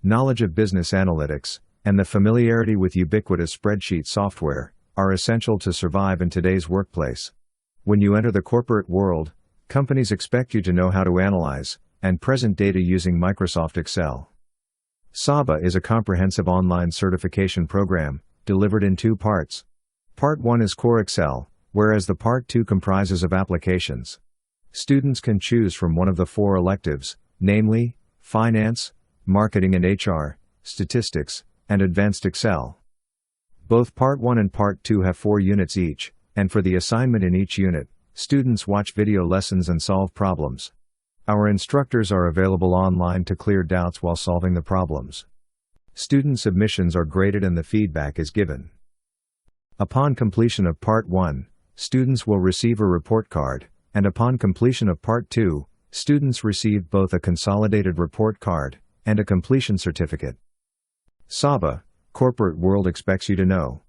knowledge of business analytics, and the familiarity with ubiquitous spreadsheet software are essential to survive in today's workplace. When you enter the corporate world, companies expect you to know how to analyze and present data using Microsoft Excel. SABA is a comprehensive online certification program, delivered in 2 parts. Part 1 is Core Excel, whereas the Part 2 comprises of applications. Students can choose from one of the 4 electives, namely, Finance, Marketing and HR, Statistics, and Advanced Excel. Both Part 1 and Part 2 have 4 units each, and for the assignment in each unit, students watch video lessons and solve problems. Our instructors are available online to clear doubts while solving the problems. Student submissions are graded and the feedback is given. Upon completion of Part 1, students will receive a report card, and upon completion of Part 2, students receive both a consolidated report card and a completion certificate. SABA, corporate world expects you to know.